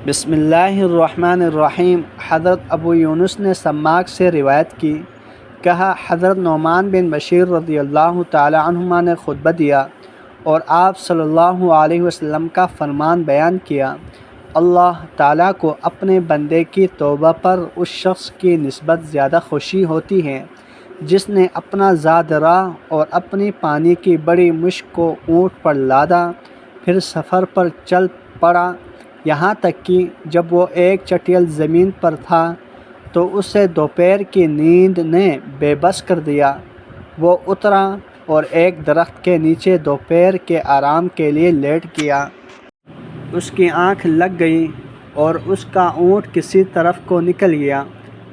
بسم اللہ الرحمن الرحیم۔ حضرت ابو یونس نے سماک سے روایت کی، کہا حضرت نعمان بن بشیر رضی اللہ تعالی عنہما نے خطبہ دیا اور آپ صلی اللہ علیہ وسلم کا فرمان بیان کیا۔ اللہ تعالیٰ کو اپنے بندے کی توبہ پر اس شخص کی نسبت زیادہ خوشی ہوتی ہے جس نے اپنا زاد راہ اور اپنی پانی کی بڑی مشک کو اونٹ پر لادا، پھر سفر پر چل پڑا، یہاں تک کہ جب وہ ایک چٹیل زمین پر تھا تو اسے دوپہر کی نیند نے بے بس کر دیا۔ وہ اترا اور ایک درخت کے نیچے دوپہر کے آرام کے لیے لیٹ گیا۔ اس کی آنکھ لگ گئی اور اس کا اونٹ کسی طرف کو نکل گیا۔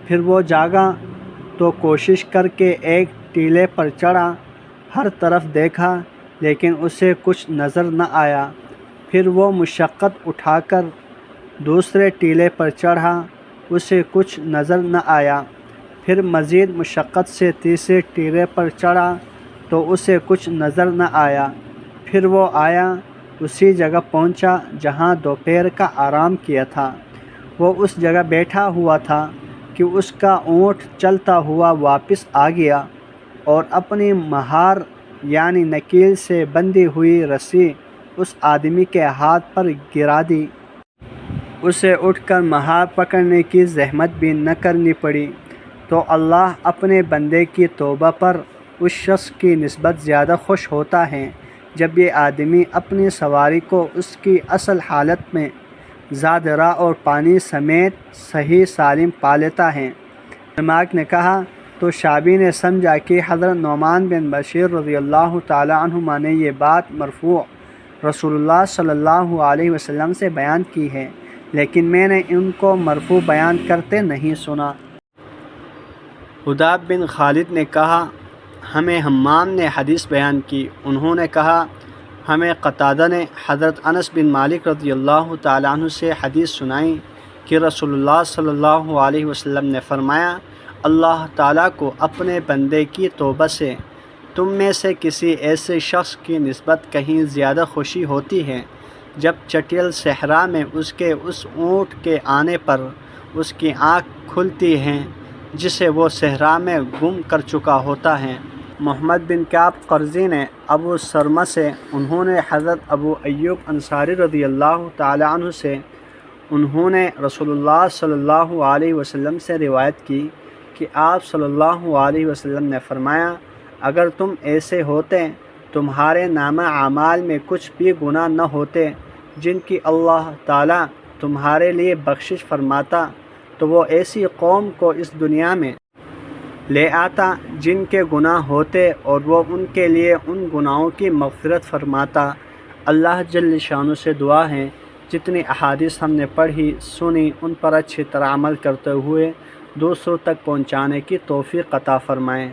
پھر وہ جاگا تو کوشش کر کے ایک ٹیلے پر چڑھا، ہر طرف دیکھا لیکن اسے کچھ نظر نہ آیا۔ پھر وہ مشقت اٹھا کر دوسرے ٹیلے پر چڑھا، اسے کچھ نظر نہ آیا۔ پھر مزید مشقت سے تیسرے ٹیلے پر چڑھا تو اسے کچھ نظر نہ آیا۔ پھر وہ آیا، اسی جگہ پہنچا جہاں دوپہر کا آرام کیا تھا۔ وہ اس جگہ بیٹھا ہوا تھا کہ اس کا اونٹ چلتا ہوا واپس آ گیا اور اپنی مہار یعنی نکیل سے بندھی ہوئی رسی اس آدمی کے ہاتھ پر گرا دی۔ اسے اٹھ کر مہار پکڑنے کی زحمت بھی نہ کرنی پڑی۔ تو اللہ اپنے بندے کی توبہ پر اس شخص کی نسبت زیادہ خوش ہوتا ہے جب یہ آدمی اپنی سواری کو اس کی اصل حالت میں زاد راہ اور پانی سمیت صحیح سالم پا لیتا ہے۔ سماک نے کہا تو شعبی نے سمجھا کہ حضرت نعمان بن بشیر رضی اللہ تعالی عنہما نے یہ بات مرفوع رسول اللہ صلی اللہ علیہ وسلم سے بیان کی ہے، لیکن میں نے ان کو مرفوع بیان کرتے نہیں سنا۔ حداب بن خالد نے کہا ہمیں حمام نے حدیث بیان کی، انہوں نے کہا ہمیں قتادہ نے حضرت انس بن مالک رضی اللہ تعالیٰ عنہ سے حدیث سنائی کہ رسول اللہ صلی اللہ علیہ وسلم نے فرمایا، اللہ تعالیٰ کو اپنے بندے کی توبہ سے تم میں سے کسی ایسے شخص کی نسبت کہیں زیادہ خوشی ہوتی ہے جب چٹیل صحرا میں اس کے اس اونٹ کے آنے پر اس کی آنکھ کھلتی ہے جسے وہ صحرا میں گم کر چکا ہوتا ہے۔ محمد بن کعب قرظی نے ابو سرمہ سے، انہوں نے حضرت ابو ایوب انصاری رضی اللہ تعالی عنہ سے، انہوں نے رسول اللہ صلی اللہ علیہ وسلم سے روایت کی کہ آپ صلی اللہ علیہ وسلم نے فرمایا، اگر تم ایسے ہوتے تمہارے نامہ اعمال میں کچھ بھی گناہ نہ ہوتے جن کی اللہ تعالیٰ تمہارے لیے بخشش فرماتا تو وہ ایسی قوم کو اس دنیا میں لے آتا جن کے گناہ ہوتے اور وہ ان کے لیے ان گناہوں کی مغفرت فرماتا۔ اللہ جل شانہ سے دعا ہے جتنی احادیث ہم نے پڑھی سنی ان پر اچھی طرح عمل کرتے ہوئے دوسروں تک پہنچانے کی توفیق عطا فرمائیں۔